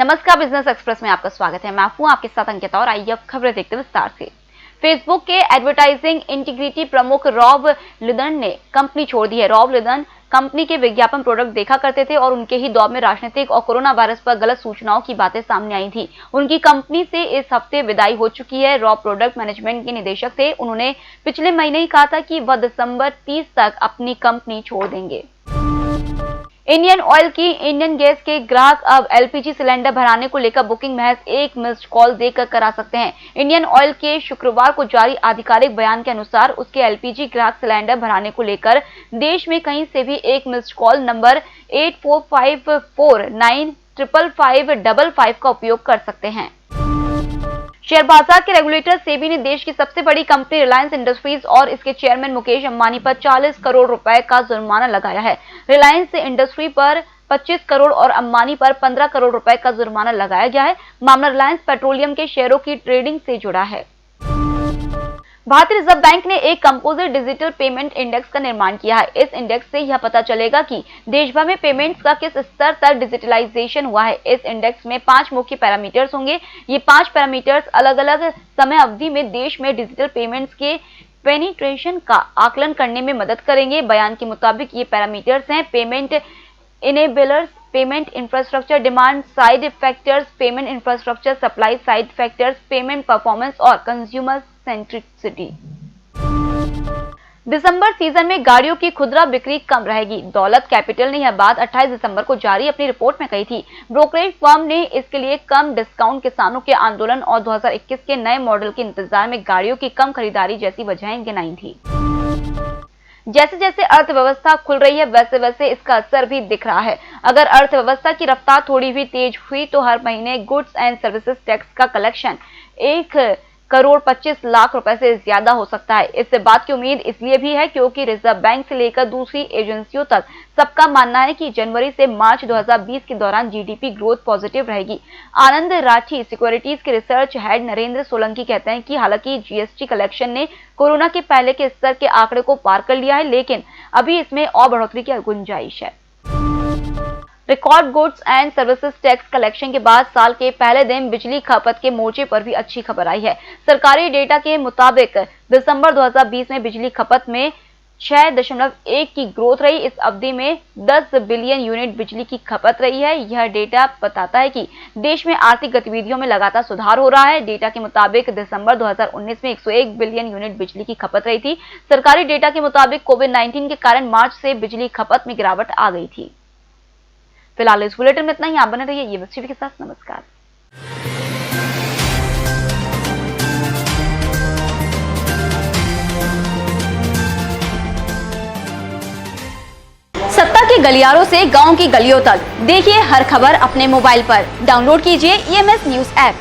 नमस्कार, business express में आपका स्वागत है। मैं हूं आपके साथ अंकिता और आइए अब खबरें देखते हैं विस्तार से। फेसबुक के एडवर्टाइजिंग इंटीग्रिटी प्रमुख रॉब लिदन ने कंपनी छोड़ दी है। रॉब लिदन कंपनी के विज्ञापन प्रोडक्ट देखा करते थे और उनके ही दौर में राजनीतिक और कोरोना वायरस पर गलत सूचनाओं की बातें सामने आई थी। उनकी कंपनी से इस हफ्ते विदाई हो चुकी है। रॉब प्रोडक्ट मैनेजमेंट के निदेशक थे। उन्होंने पिछले महीने ही कहा था कि वह दिसंबर 30 तक अपनी कंपनी छोड़ देंगे। इंडियन ऑयल की इंडियन गैस के ग्राहक अब एलपीजी सिलेंडर भराने को लेकर बुकिंग महज एक मिस्ड कॉल देकर करा सकते हैं। इंडियन ऑयल के शुक्रवार को जारी आधिकारिक बयान के अनुसार उसके एलपीजी ग्राहक सिलेंडर भराने को लेकर देश में कहीं से भी एक मिस्ड कॉल नंबर 8454955555 का उपयोग कर सकते हैं। शेयर बाजार के रेगुलेटर सेबी ने देश की सबसे बड़ी कंपनी रिलायंस इंडस्ट्रीज और इसके चेयरमैन मुकेश अंबानी पर 40 करोड़ रुपए का जुर्माना लगाया है। रिलायंस इंडस्ट्री पर 25 करोड़ और अंबानी पर 15 करोड़ रुपए का जुर्माना लगाया गया है। मामला रिलायंस पेट्रोलियम के शेयरों की ट्रेडिंग से जुड़ा है। भारतीय रिजर्व बैंक ने एक कंपोजिट डिजिटल पेमेंट इंडेक्स का निर्माण किया है। इस इंडेक्स से यह पता चलेगा कि देश भर में पेमेंट्स का किस स्तर तक डिजिटलाइजेशन हुआ है। इस इंडेक्स में 5 मुख्य पैरामीटर्स होंगे। ये 5 पैरामीटर्स अलग अलग समय अवधि में देश में डिजिटल पेमेंट्स के पेनिट्रेशन का आकलन करने में मदद करेंगे। बयान के मुताबिक ये पैरामीटर्स हैं: payment enablers, payment infrastructure, demand side factors, payment infrastructure, supply side factors, payment performance और कंज्यूमर सेंट्रिसिटी। दिसंबर सीजन में गाड़ियों की खुदरा बिक्री कम रहेगी। दौलत कैपिटल ने यह बात 28 दिसंबर को जारी अपनी रिपोर्ट में कही थी। ब्रोकरेज फर्म ने इसके लिए कम डिस्काउंट, किसानों के आंदोलन और 2021 के नए मॉडल के इंतजार में गाड़ियों की कम खरीदारी जैसी वजहें गिनाई थी। जैसे जैसे अर्थव्यवस्था खुल रही है वैसे वैसे इसका असर भी दिख रहा है। अगर अर्थव्यवस्था की रफ्तार थोड़ी भी तेज हुई तो हर महीने गुड्स एंड सर्विसेज टैक्स का कलेक्शन 1,25,00,000 रुपए से ज्यादा हो सकता है। इससे बात की उम्मीद इसलिए भी है क्योंकि रिजर्व बैंक से लेकर दूसरी एजेंसियों तक सबका मानना है कि जनवरी से मार्च 2020 के दौरान जीडीपी ग्रोथ पॉजिटिव रहेगी। आनंद राठी सिक्योरिटीज के रिसर्च हेड नरेंद्र सोलंकी कहते हैं कि हालांकि जीएसटी कलेक्शन ने कोरोना के पहले के स्तर के आंकड़े को पार कर लिया है, लेकिन अभी इसमें और बढ़ोतरी की गुंजाइश है। Record goods and services tax collection के बाद साल के पहले दिन बिजली खपत के मोर्चे पर भी अच्छी खबर आई है। सरकारी डेटा के मुताबिक दिसंबर 2020 में बिजली खपत में 6.1 की ग्रोथ रही। इस अवधि में 10 बिलियन यूनिट बिजली की खपत रही है। यह डेटा बताता है कि देश में आर्थिक गतिविधियों में लगातार सुधार हो रहा है। डेटा के मुताबिक दिसंबर 2019 में 101 बिलियन यूनिट बिजली की खपत रही थी। सरकारी डेटा के मुताबिक कोविड-19 के कारण मार्च से बिजली खपत में गिरावट आ गई थी। फिलहाल इस बुलेटिन में इतना ही। आप बने रहिए ये टीवी के साथ। नमस्कार। सत्ता के गलियारों से गांव की गलियों तक देखिए हर खबर अपने मोबाइल पर। डाउनलोड कीजिए ईएमएस न्यूज ऐप।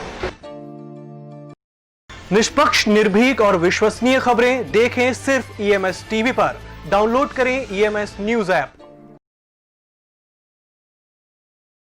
निष्पक्ष, निर्भीक और विश्वसनीय खबरें देखें सिर्फ ईएमएस टीवी पर। डाउनलोड करें ईएमएस न्यूज ऐप।